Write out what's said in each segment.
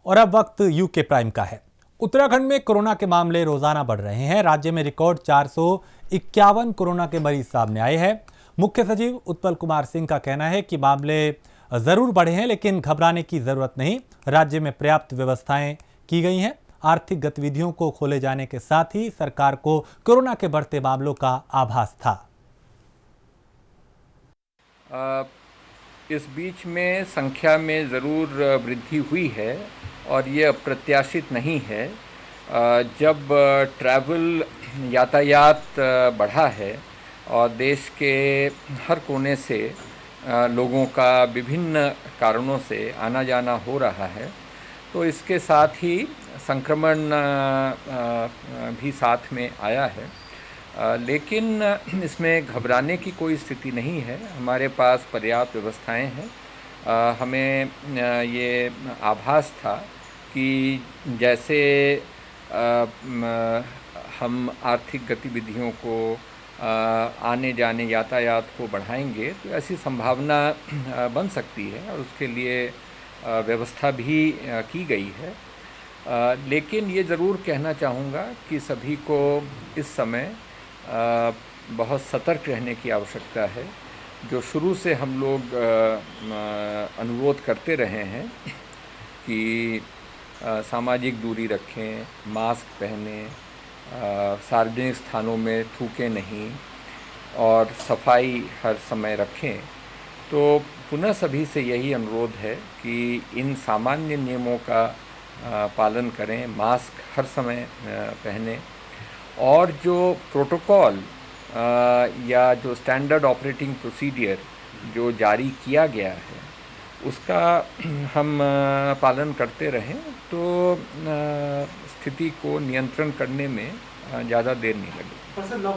और अब वक्त यूके प्राइम का है। उत्तराखंड में कोरोना के मामले रोजाना बढ़ रहे हैं। राज्य में रिकॉर्ड 451 कोरोना के मरीज सामने आए हैं। मुख्य सचिव उत्पल कुमार सिंह का कहना है कि मामले जरूर बढ़े हैं, लेकिन घबराने की जरूरत नहीं। राज्य में पर्याप्त व्यवस्थाएं की गई हैं। आर्थिक गतिविधियों को खोले जाने के साथ ही सरकार को कोरोना के बढ़ते मामलों का आभास था। इस बीच में संख्या में ज़रूर वृद्धि हुई है और ये अप्रत्याशित नहीं है। जब ट्रैवल यातायात बढ़ा है और देश के हर कोने से लोगों का विभिन्न कारणों से आना जाना हो रहा है, तो इसके साथ ही संक्रमण भी साथ में आया है। लेकिन इसमें घबराने की कोई स्थिति नहीं है। हमारे पास पर्याप्त व्यवस्थाएं हैं। हमें ये आभास था कि जैसे हम आर्थिक गतिविधियों को आने जाने यातायात को बढ़ाएंगे तो ऐसी संभावना बन सकती है और उसके लिए व्यवस्था भी की गई है। लेकिन ये ज़रूर कहना चाहूँगा कि सभी को इस समय बहुत सतर्क रहने की आवश्यकता है। जो शुरू से हम लोग अनुरोध करते रहे हैं कि सामाजिक दूरी रखें, मास्क पहनें, सार्वजनिक स्थानों में थूकें नहीं और सफाई हर समय रखें, तो पुनः सभी से यही अनुरोध है कि इन सामान्य नियमों का पालन करें, मास्क हर समय पहनें और जो प्रोटोकॉल या जो स्टैंडर्ड ऑपरेटिंग प्रोसीजर जो जारी किया गया है उसका हम पालन करते रहें तो स्थिति को नियंत्रण करने में ज़्यादा देर नहीं लगेगी।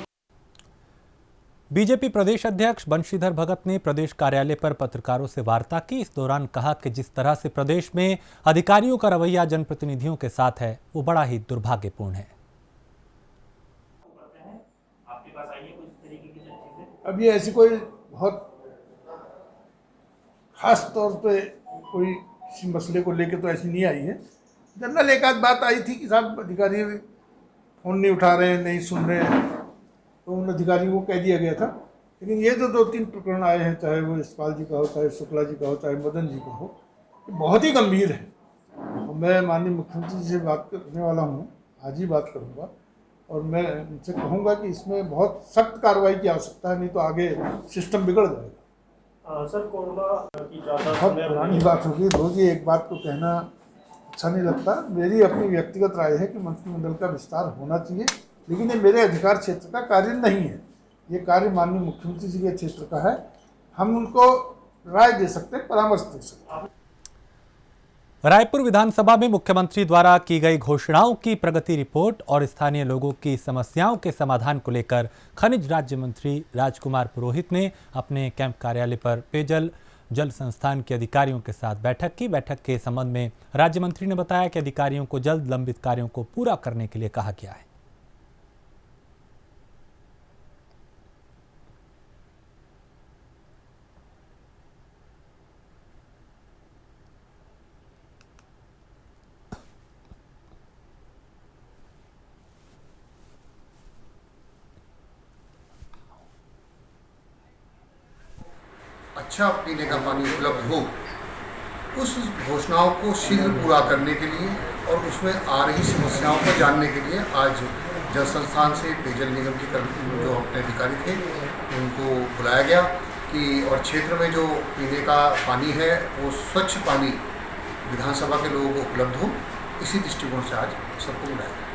बीजेपी प्रदेश अध्यक्ष बंशीधर भगत ने प्रदेश कार्यालय पर पत्रकारों से वार्ता की। इस दौरान कहा कि जिस तरह से प्रदेश में अधिकारियों का रवैया जनप्रतिनिधियों के साथ है वो बड़ा ही दुर्भाग्यपूर्ण है। अब ये ऐसी कोई बहुत खास तौर पे कोई किसी मसले को लेके तो ऐसी नहीं आई है। जनरल एक आध बात आई थी कि साहब अधिकारी फ़ोन नहीं उठा रहे हैं, नहीं सुन रहे हैं, तो उन अधिकारियों को कह दिया गया था। लेकिन ये जो 2-3 प्रकरण आए हैं, चाहे वो यशपाल जी का हो, चाहे शुक्ला जी का हो, चाहे मदन जी का हो, ये बहुत ही गंभीर है। और मैं माननीय मुख्यमंत्री जी से बात करने वाला हूँ, आज ही बात करूँगा और मैं उनसे कहूँगा कि इसमें बहुत सख्त कार्रवाई की आवश्यकता है, नहीं तो आगे सिस्टम बिगड़ जाएगा। सर, कोरोना की ज़्यादा बहुत पुरानी बात होगी, रोज़ ही एक बात को कहना अच्छा नहीं लगता। मेरी अपनी व्यक्तिगत राय है कि मंत्रिमंडल का विस्तार होना चाहिए, लेकिन ये मेरे अधिकार क्षेत्र का कार्य नहीं है। ये कार्य माननीय मुख्यमंत्री जी के क्षेत्र का है। हम उनको राय दे सकते हैं, परामर्श दे सकते हैं। रायपुर विधानसभा में मुख्यमंत्री द्वारा की गई घोषणाओं की प्रगति रिपोर्ट और स्थानीय लोगों की समस्याओं के समाधान को लेकर खनिज राज्य मंत्री राजकुमार पुरोहित ने अपने कैंप कार्यालय पर पेयजल जल संस्थान के अधिकारियों के साथ बैठक की। बैठक के संबंध में राज्य मंत्री ने बताया कि अधिकारियों को जल्द लंबित कार्यों को पूरा करने के लिए कहा गया है। अच्छा पीने का पानी उपलब्ध हो, उस घोषणाओं को शीघ्र पूरा करने के लिए और उसमें आ रही समस्याओं को जानने के लिए आज जल संस्थान से पेयजल निगम के जो अपने अधिकारी थे उनको बुलाया गया कि और क्षेत्र में जो पीने का पानी है वो स्वच्छ पानी विधानसभा के लोगों को उपलब्ध हो, इसी दृष्टिकोण से आज सबको बुलाया गया।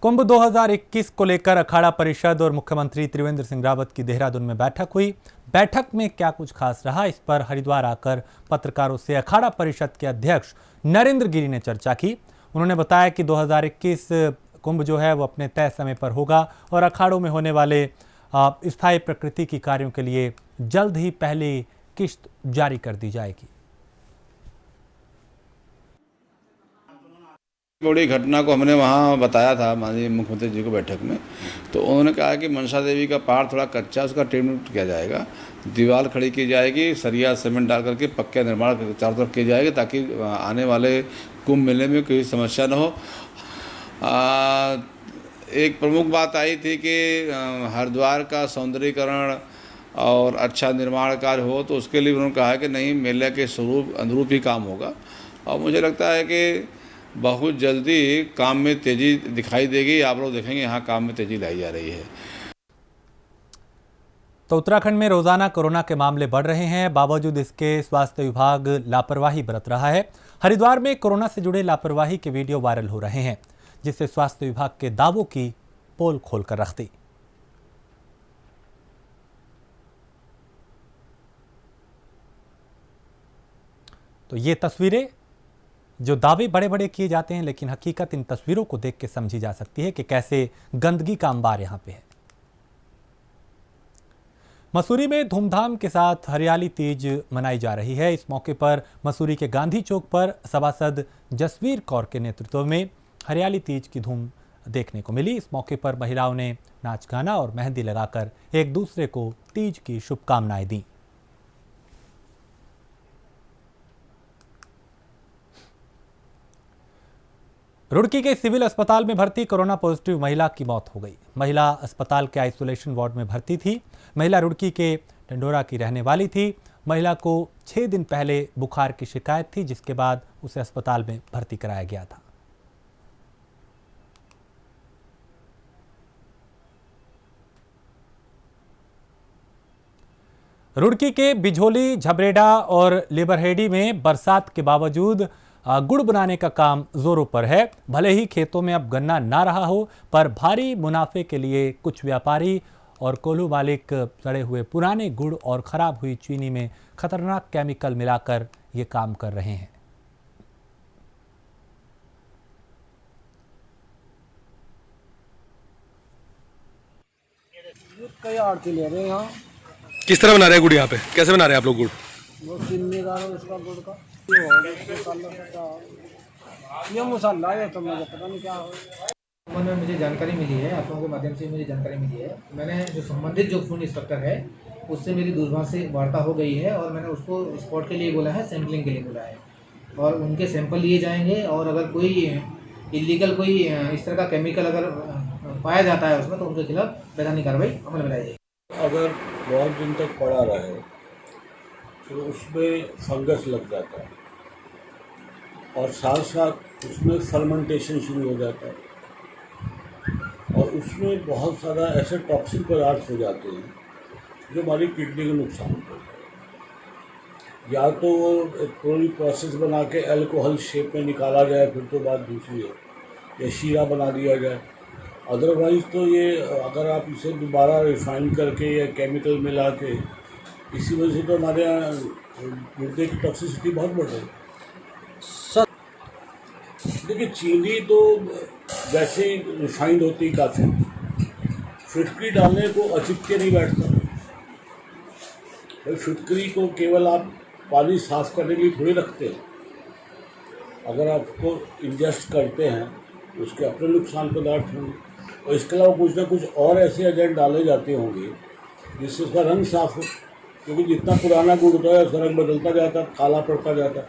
कुंभ 2021 को लेकर अखाड़ा परिषद और मुख्यमंत्री त्रिवेंद्र सिंह रावत की देहरादून में बैठक हुई। बैठक में क्या कुछ खास रहा, इस पर हरिद्वार आकर पत्रकारों से अखाड़ा परिषद के अध्यक्ष नरेंद्र गिरी ने चर्चा की। उन्होंने बताया कि 2021 कुंभ जो है वो अपने तय समय पर होगा और अखाड़ों में होने वाले स्थायी प्रकृति की कार्यों के लिए जल्द ही पहली किश्त जारी कर दी जाएगी। बड़ी घटना को हमने वहाँ बताया था माननीय मुख्यमंत्री जी को बैठक में, तो उन्होंने कहा कि मनसा देवी का पहाड़ थोड़ा कच्चा, उसका ट्रीटमेंट किया जाएगा, दीवार खड़ी की जाएगी, सरिया सीमेंट डाल करके पक्का निर्माण चारों तरफ किया जाएगा ताकि आने वाले कुंभ मेले में कोई समस्या न हो। एक प्रमुख बात आई थी कि हरिद्वार का सौंदर्यीकरण और अच्छा निर्माण कार्य हो, तो उसके लिए उन्होंने कहा कि नहीं, मेले के स्वरूप अनुरूप ही काम होगा। और मुझे लगता है कि बहुत जल्दी काम में तेज़ी दिखाई देगी। आप लोग देखेंगे यहाँ काम में तेज़ी लाई जा रही है। तो उत्तराखंड में रोजाना कोरोना के मामले बढ़ रहे हैं, बावजूद इसके स्वास्थ्य विभाग लापरवाही बरत रहा है। हरिद्वार में कोरोना से जुड़े लापरवाही के वीडियो वायरल हो रहे हैं, जिससे स्वास्थ्य विभाग के दावों की पोल खोलकर रख दी। तो ये तस्वीरें, जो दावे बड़े बड़े किए जाते हैं, लेकिन हकीकत इन तस्वीरों को देख के समझी जा सकती है कि कैसे गंदगी का अंबार यहां पे है। मसूरी में धूमधाम के साथ हरियाली तीज मनाई जा रही है। इस मौके पर मसूरी के गांधी चौक पर सभासद जसवीर कौर के नेतृत्व में हरियाली तीज की धूम देखने को मिली। इस मौके पर महिलाओं ने नाच गाना और मेहंदी लगाकर एक दूसरे को तीज की शुभकामनाएं दी। रुड़की के सिविल अस्पताल में भर्ती कोरोना पॉजिटिव महिला की मौत हो गई। महिला अस्पताल के आइसोलेशन वार्ड में भर्ती थी। महिला रुड़की के ढंडोरा की रहने वाली थी। महिला को 6 दिन पहले बुखार की शिकायत थी, जिसके बाद उसे अस्पताल में भर्ती कराया गया था। रुड़की के बिझोली, झबरेडा और लेबरहेडी में बरसात के बावजूद गुड़ बनाने का काम जोरों पर है। भले ही खेतों में अब गन्ना ना रहा हो, पर भारी मुनाफे के लिए कुछ व्यापारी और कोल्हू मालिक सड़े हुए पुराने गुड़ और खराब हुई चीनी में खतरनाक केमिकल मिलाकर ये काम कर रहे हैं। कई आड़ती ले रहे हैं यहाँ। किस तरह बना रहे हैं गुड़ यहाँ पे? कैसे बना रहे हैं आप लोग गुड़? वो चीनी का इसका गुड़ का ये मसाला है, तो मुझे पता नहीं क्या हो। में मुझे जानकारी मिली है, आप लोगों के माध्यम से मुझे जानकारी मिली है। मैंने जो संबंधित जो फूड इंस्पेक्टर है उससे मेरी दूरभाष से वार्ता हो गई है और मैंने उसको स्पॉट के लिए बोला है, सैंपलिंग के लिए बोला है और उनके सैंपल लिए जाएंगे और अगर कोई इलीगल कोई इस तरह का केमिकल अगर पाया जाता है उसमें तो उनके खिलाफ वैधानिक कार्रवाई अमल में लाई जाएगी। अगर बहुत दिन तक पड़ा रहे तो उसमें फंगस लग जाता है और साथ साथ उसमें फर्मेंटेशन शुरू हो जाता है और उसमें बहुत सारा ऐसे टॉक्सिक पदार्थ हो जाते हैं जो हमारी किडनी को नुकसान करते हैं। या तो वो पूरी प्रोसेस बना के अल्कोहल शेप में निकाला जाए, फिर तो बात दूसरी है, या शीरा बना दिया जाए। अदरवाइज़ तो ये अगर आप इसे दोबारा रिफाइन करके या केमिकल मिला के, इसी वजह से तो हमारे यहाँ गुर्दे की टॉक्सिसिटी बहुत बढ़ रही है। देखिए, चीनी तो वैसे ही रिफाइंड होती काफ़ी, फिटकरी डालने को अचिपके नहीं बैठता भाई। फिटकरी को केवल आप पानी साफ करने के लिए थोड़ी रखते हैं, अगर आपको इंजेस्ट करते हैं तो उसके अपने नुकसान पदार्थ होंगे और इसके अलावा कुछ ना कुछ और ऐसे एजेंट डाले जाते होंगे जिससे उसका रंग साफ हो, क्योंकि जितना पुराना गुड़ होता है उसका रंग बदलता जाता है, काला पड़ता जाता है।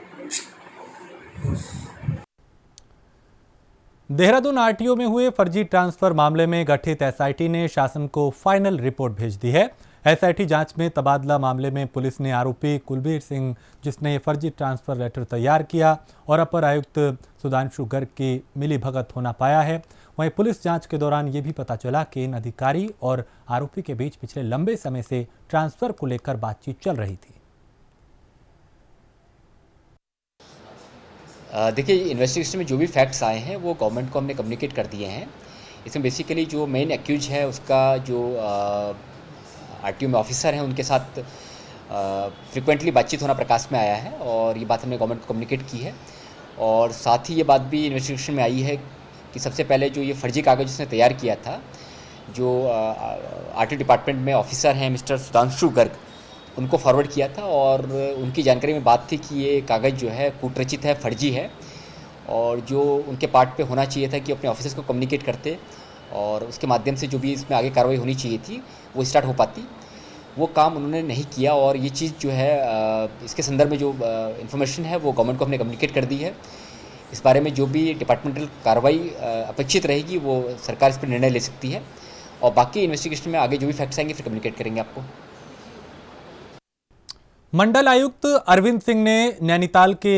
देहरादून आरटीओ में हुए फर्जी ट्रांसफर मामले में गठित एसआईटी ने शासन को फाइनल रिपोर्ट भेज दी है। एसआईटी जांच में तबादला मामले में पुलिस ने आरोपी कुलबीर सिंह, जिसने ये फर्जी ट्रांसफर लेटर तैयार किया, और अपर आयुक्त सुधांशु गर्ग की मिलीभगत होना पाया है। वहीं पुलिस जांच के दौरान ये भी पता चला कि इन अधिकारी और आरोपी के बीच पिछले लंबे समय से ट्रांसफर को लेकर बातचीत चल रही थी। देखिए, इन्वेस्टिगेशन में जो भी फैक्ट्स आए हैं वो गवर्नमेंट को हमने कम्युनिकेट कर दिए हैं। इसमें बेसिकली जो मेन एक्यूज है उसका जो आरटीओ में ऑफिसर हैं उनके साथ फ्रिक्वेंटली बातचीत होना प्रकाश में आया है और ये बात हमने गवर्नमेंट को कम्युनिकेट की है। और साथ ही ये बात भी इन्वेस्टिगेशन में आई है कि सबसे पहले जो ये फर्जी कागज़ उसने तैयार किया था, जो आरटीओ डिपार्टमेंट में ऑफिसर हैं मिस्टर सुधांशु गर्ग, उनको फॉरवर्ड किया था और उनकी जानकारी में बात थी कि ये कागज़ जो है कूटरचित है, फर्जी है और जो उनके पार्ट पे होना चाहिए था कि अपने ऑफिसर्स को कम्युनिकेट करते और उसके माध्यम से जो भी इसमें आगे कार्रवाई होनी चाहिए थी वो स्टार्ट हो पाती, वो काम उन्होंने नहीं किया। और ये चीज़ जो है इसके संदर्भ में जो इन्फॉर्मेशन है वो गवर्नमेंट को हमने कम्युनिकेट कर दी है। इस बारे में जो भी डिपार्टमेंटल कार्रवाई अपेक्षित रहेगी वो सरकार इस पर निर्णय ले सकती है और बाकी इन्वेस्टिगेशन में आगे जो भी फैक्ट्स आएंगे फिर कम्युनिकेट करेंगे आपको। मंडल आयुक्त अरविंद सिंह ने नैनीताल के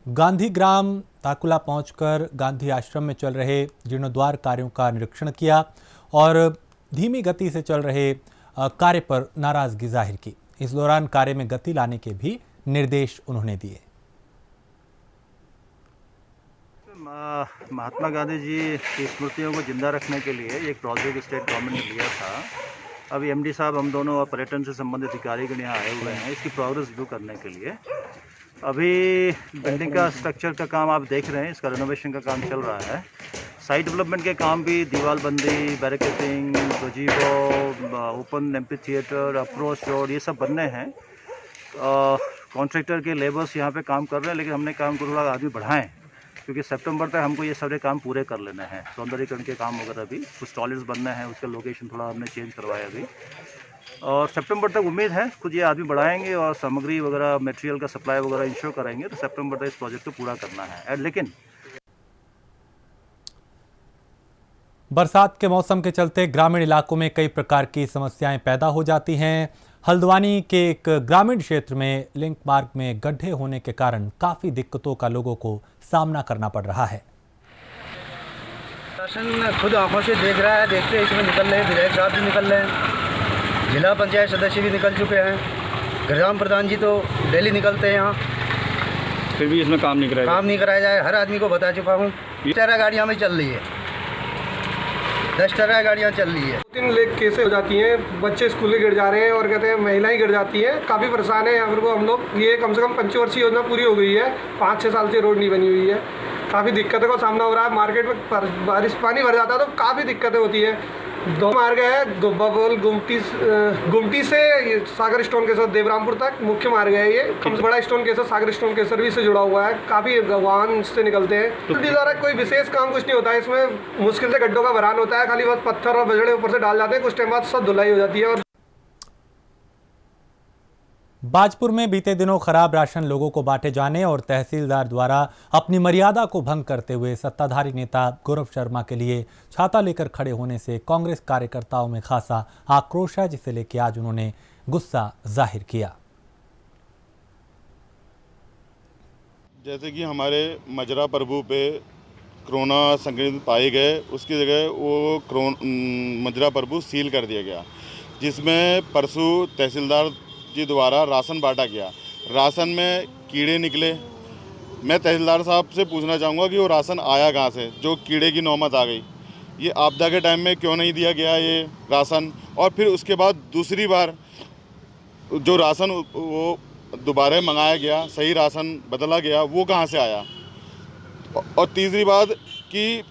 गांधीग्राम ताकुला पहुंचकर गांधी आश्रम में चल रहे जीर्णोद्धार कार्यों का निरीक्षण किया और धीमी गति से चल रहे कार्य पर नाराजगी जाहिर की। इस दौरान कार्य में गति लाने के भी निर्देश उन्होंने दिए। महात्मा गांधी जी की स्मृतियों को जिंदा रखने के लिए एक प्रोजेक्ट स्टेट गवर्नमेंट ने लिया था। अभी एमडी साहब, हम दोनों और पर्यटन से संबंधित अधिकारीगण यहाँ आए हुए हैं इसकी प्रोग्रेस रिव्यू करने के लिए। अभी बिल्डिंग का स्ट्रक्चर का काम आप देख रहे हैं, इसका रेनोवेशन का काम चल रहा है। साइट डेवलपमेंट के काम भी, दीवारबंदी, barricading, gazebo, open amphitheatre, approach road, ये सब बनने हैं। कॉन्ट्रैक्टर के लेबर्स यहाँ पे काम कर रहे हैं, लेकिन हमने काम को थोड़ा आगे बढ़ाएं क्योंकि सितंबर तक हमको ये सारे काम पूरे कर लेने हैं। सौंदर्यीकरण के काम वगैरह भी, कुछ टॉयलेट्स बनने हैं, उसका लोकेशन थोड़ा हमने चेंज करवाया अभी, और सितंबर तक उम्मीद है कुछ ये आदमी बढ़ाएंगे और सामग्री वगैरह, मटेरियल का सप्लाई वगैरह इंश्योर करेंगे तो सितंबर तक इस प्रोजेक्ट को पूरा करना है। लेकिन बरसात के मौसम के चलते ग्रामीण इलाकों में कई प्रकार की समस्याएं पैदा हो जाती हैं। हल्द्वानी के एक ग्रामीण क्षेत्र में लिंक मार्ग में गड्ढे होने के कारण काफी दिक्कतों का लोगों को सामना करना पड़ रहा है। शासन खुद आंखों से देख रहा है, देखते इसमें निकल रहे हैं, विधायक साहब भी निकल रहे हैं, जिला पंचायत सदस्य भी निकल चुके हैं, ग्राम प्रधान जी तो डेली निकलते हैं यहाँ, फिर भी इसमें काम नहीं कराया जाए। हर आदमी को बता चुका हूँ। 10 गाड़ियाँ में चल रही है, 10 गाड़ियाँ चल रही है। 3 लेग केसें हो जाती हैं, बच्चे स्कूल में गिर जा रहे हैं और कहते हैं महिलाएं गिर जाती हैं। काफ़ी परेशान है यहाँ पर हम लोग। ये कम से कम पंचवर्षीय योजना पूरी हो गई है, 5-6 साल से रोड नहीं बनी हुई है। काफ़ी दिक्कतों का सामना हो रहा है। मार्केट में बारिश पानी भर जाता है तो काफ़ी दिक्कतें होती है। 2 मार्ग है, बबोल गुमटी से सागर स्टोन केसर देवरामपुर तक मुख्य मार्ग है। ये कम से बड़ा स्टोन केसर सागर स्टोन केसर सर्विस से जुड़ा हुआ है। काफ़ी वाहन से निकलते हैं। तो द्वारा कोई विशेष काम कुछ नहीं होता है इसमें। मुश्किल से गड्ढों का भरान होता है, खाली बस पत्थर और बजड़े ऊपर से डाल जाते हैं, कुछ टाइम बाद सब धुलाई हो जाती है। और बाजपुर में बीते दिनों खराब राशन लोगों को बांटे जाने और तहसीलदार द्वारा अपनी मर्यादा को भंग करते हुए सत्ताधारी नेता गौरव शर्मा के लिए छाता लेकर खड़े होने से कांग्रेस कार्यकर्ताओं में खासा आक्रोश है, जिसे लेकर आज उन्होंने गुस्सा जाहिर किया। जैसे कि हमारे मजरा प्रभु पे कोरोना संक्रमित पाए गए, उसकी जगह वो मजरा प्रभु सील कर दिया गया, जिसमें परसों तहसीलदार जी द्वारा राशन बांटा गया। राशन में कीड़े निकले। मैं तहसीलदार साहब से पूछना चाहूँगा कि वो राशन आया कहाँ से, जो कीड़े की नौबत आ गई। ये आपदा के टाइम में क्यों नहीं दिया गया ये राशन, और फिर उसके बाद दूसरी बार जो राशन वो दोबारा मंगाया गया, सही राशन बदला गया, वो कहाँ से आया। और तीसरी बात कि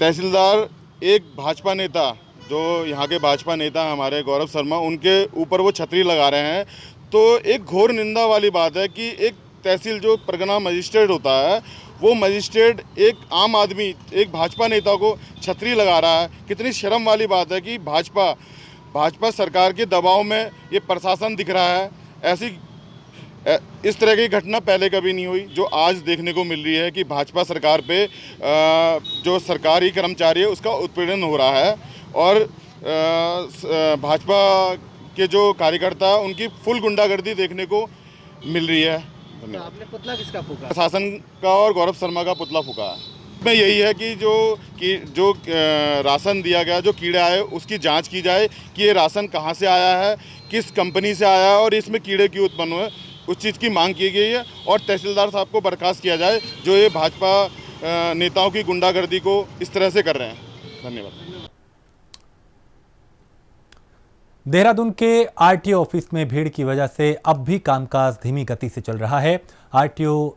तहसीलदार एक भाजपा नेता, जो यहाँ के भाजपा नेता हमारे गौरव शर्मा, उनके ऊपर वो छतरी लगा रहे हैं। तो एक घोर निंदा वाली बात है कि एक तहसील जो परगना मजिस्ट्रेट होता है, वो मजिस्ट्रेट एक आम आदमी, एक भाजपा नेता को छतरी लगा रहा है। कितनी शर्म वाली बात है कि भाजपा सरकार के दबाव में ये प्रशासन दिख रहा है। इस तरह की घटना पहले कभी नहीं हुई, जो आज देखने को मिल रही है कि भाजपा सरकार पे जो सरकारी कर्मचारी है उसका उत्पीड़न हो रहा है और भाजपा के जो कार्यकर्ता उनकी फुल गुंडागर्दी देखने को मिल रही है। तो आपने पुतला किसका फूका? प्रशासन का और गौरव शर्मा का पुतला फूका है। में यही है कि जो राशन दिया गया, जो कीड़ा आए, उसकी जांच की जाए कि ये राशन कहाँ से आया है, किस कंपनी से आया है और इसमें कीड़े क्यों उत्पन्न हुए, उस चीज़ की मांग की गई है। और तहसीलदार साहब को बर्खास्त किया जाए जो ये भाजपा नेताओं की गुंडागर्दी को इस तरह से कर रहे हैं। धन्यवाद। देहरादून के आरटीओ ऑफिस में भीड़ की वजह से अब भी कामकाज धीमी गति से चल रहा है। आरटीओ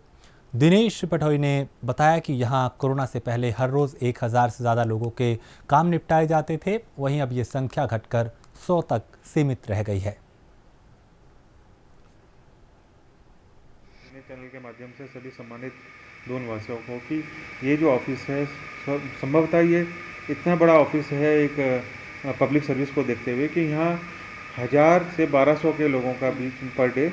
दिनेश पटोई ने बताया कि यहां कोरोना से पहले हर रोज 1000 से ज़्यादा लोगों के काम निपटाए जाते थे, वहीं अब ये संख्या घटकर 100 तक सीमित रह गई है। चैनल के माध्यम से सभी सम्मानित दून वासियों को कि ये जो ऑफिस है संभवतः ये इतना बड़ा ऑफिस है एक पब्लिक सर्विस को देखते हुए कि यहाँ 1000 से 1200 के लोगों का बीच पर डे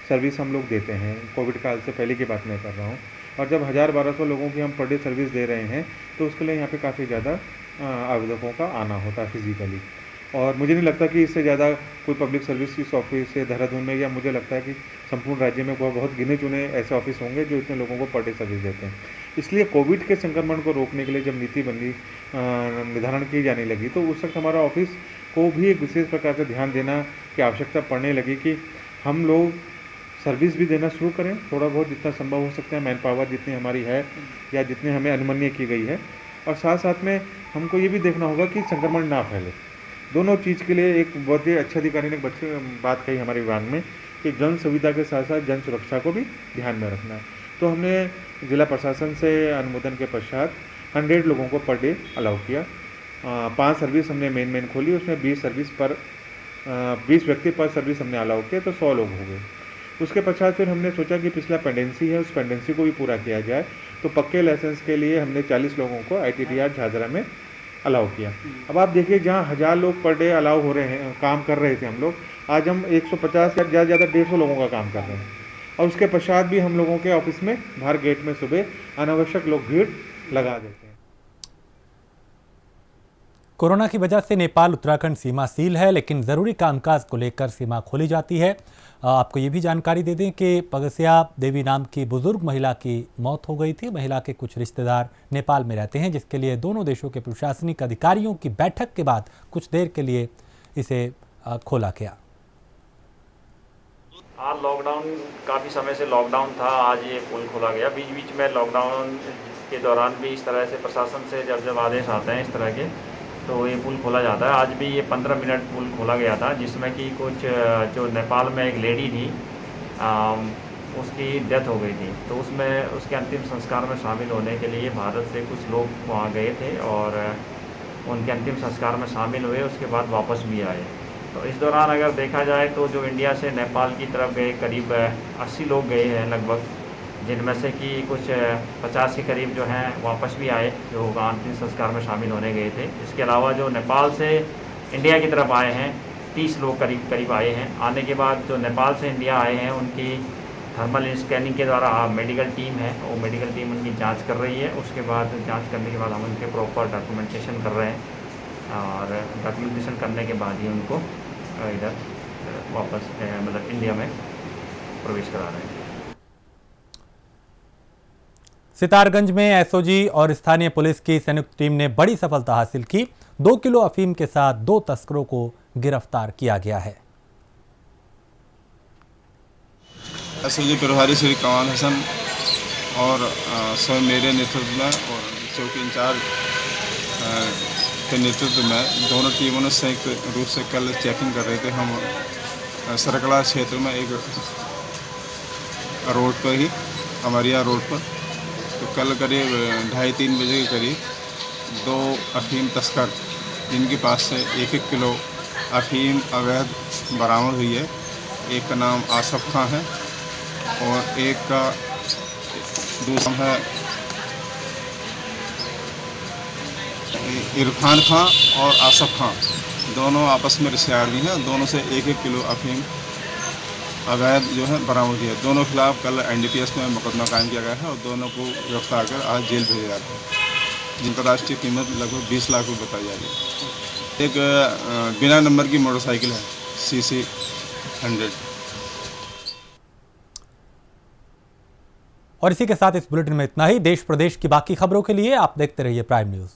सर्विस हम लोग देते हैं। कोविड काल से पहले की बात मैं कर रहा हूँ। और जब 1000-1200 लोगों की हम पर डे सर्विस दे रहे हैं तो उसके लिए यहाँ पे काफ़ी ज़्यादा आवेदकों का आना होता है फिजिकली। और मुझे नहीं लगता कि इससे ज़्यादा कोई पब्लिक सर्विस इस ऑफिस से देहरादून में, या मुझे लगता है कि संपूर्ण राज्य में बहुत गिने चुने ऐसे ऑफिस होंगे जो इतने लोगों को पर डे सर्विस देते हैं। इसलिए कोविड के संक्रमण को रोकने के लिए जब नीति निर्धारण की जाने लगी तो उस वक्त हमारा ऑफिस को भी एक विशेष प्रकार से ध्यान देना की आवश्यकता पड़ने लगी कि हम लोग सर्विस भी देना शुरू करें, थोड़ा बहुत जितना संभव हो सकता है, मैन पावर जितनी हमारी है या जितनी हमें अनुमन्य की गई है। और साथ साथ में हमको ये भी देखना होगा कि संक्रमण ना फैले। दोनों चीज़ के लिए एक बहुत ही अच्छे अधिकारी ने बात कही हमारे विभाग में कि जन सुविधा के साथ साथ जन सुरक्षा को भी ध्यान में रखना है। तो हमने जिला प्रशासन से अनुमोदन के पश्चात 100 लोगों को पर डे अलाउ किया। 5 सर्विस हमने मेन खोली, उसमें 20 व्यक्ति पर सर्विस हमने अलाउ किया तो 100 लोग हो गए। उसके पश्चात फिर हमने सोचा कि पिछला पेंडेंसी है उस पेंडेंसी को भी पूरा किया जाए, तो पक्के लाइसेंस के लिए हमने 40 लोगों को ITTR झाझरा में अलाउ किया। अब आप देखिए जहाँ 1000 लोग पर डे अलाउ हो रहे हैं, काम कर रहे थे हम लोग, आज हम 150 या ज़्यादा 150 लोगों का काम कर रहे हैं। और उसके पश्चात भी हम लोगों के ऑफिस में बाहर गेट में सुबह अनावश्यक लोग भीड़ लगा देते हैं। कोरोना की वजह से नेपाल उत्तराखंड सीमा सील है, लेकिन ज़रूरी कामकाज को लेकर सीमा खोली जाती है। आपको ये भी जानकारी दे दें कि पगसिया देवी नाम की बुजुर्ग महिला की मौत हो गई थी। महिला के कुछ रिश्तेदार नेपाल में रहते हैं, जिसके लिए दोनों देशों के प्रशासनिक अधिकारियों की बैठक के बाद कुछ देर के लिए इसे खोला गया। आज लॉकडाउन, काफ़ी समय से लॉकडाउन था, आज ये पुल खोला गया। बीच बीच में लॉकडाउन के दौरान भी इस तरह से प्रशासन से जब आदेश आते हैं इस तरह के, तो ये पुल खोला जाता है। आज भी ये 15 मिनट पुल खोला गया था, जिसमें कि कुछ जो नेपाल में एक लेडी थी उसकी डेथ हो गई थी, तो उसमें उसके अंतिम संस्कार में शामिल होने के लिए भारत से कुछ लोग वहाँ गए थे और उनके अंतिम संस्कार में शामिल हुए, उसके बाद वापस भी आए। तो इस दौरान अगर देखा जाए तो जो इंडिया से नेपाल की तरफ गए करीब 80 लोग गए हैं लगभग, जिनमें से कि कुछ 50 के करीब जो हैं वापस भी आए, जो अंतिम संस्कार में शामिल होने गए थे। इसके अलावा जो नेपाल से इंडिया की तरफ आए हैं 30 लोग करीब आए हैं। आने के बाद जो नेपाल से इंडिया आए हैं उनकी थर्मल स्कैनिंग के द्वारा मेडिकल टीम है, वो मेडिकल टीम उनकी जांच कर रही है। उसके बाद जांच करने के बाद हम उनके प्रॉपर डॉक्यूमेंटेशन कर रहे हैं और डॉक्यूमेंटेशन करने के बाद ही उनको इधर वापस मतलब इंडिया में प्रवेश करा रहे हैं। सितारगंज में एसओजी और स्थानीय पुलिस की संयुक्त टीम ने बड़ी सफलता हासिल की। 2 किलो अफीम के साथ 2 तस्करों को गिरफ्तार किया गया है। एसओजी प्रभारी श्री कमाल हसन और स्वयं मेरे नेतृत्व में और चौकी इंचार्ज के नेतृत्व में दोनों टीमों ने संयुक्त रूप से कल चेकिंग कर रहे थे। हम सरकला क्षेत्र में एक रोड पर ही अमरिया रोड पर, तो कल करीब 2:30-3 बजे के करीब 2 अफीम तस्कर जिनके पास से 1-1 किलो अफीम अवैध बरामद हुई है। एक का नाम आसफ खां है और एक का दूसरा है इरफान खां और आसफ खां, दोनों आपस में रिश्तेदार भी हैं। दोनों से 1-1 किलो अफीम अवैध जो है बरामद हुई है। दोनों के खिलाफ कल NDPS में मुकदमा कायम किया गया है और दोनों को गिरफ्तार कर आज जेल भेजा जाता है, जिनका राष्ट्रीय कीमत लगभग 20 लाख रुपये बताई जा रही है। एक बिना नंबर की मोटरसाइकिल है CC 100। और इसी के साथ इस बुलेटिन में इतना ही। देश प्रदेश की बाकी खबरों के लिए आप देखते रहिए प्राइम न्यूज़।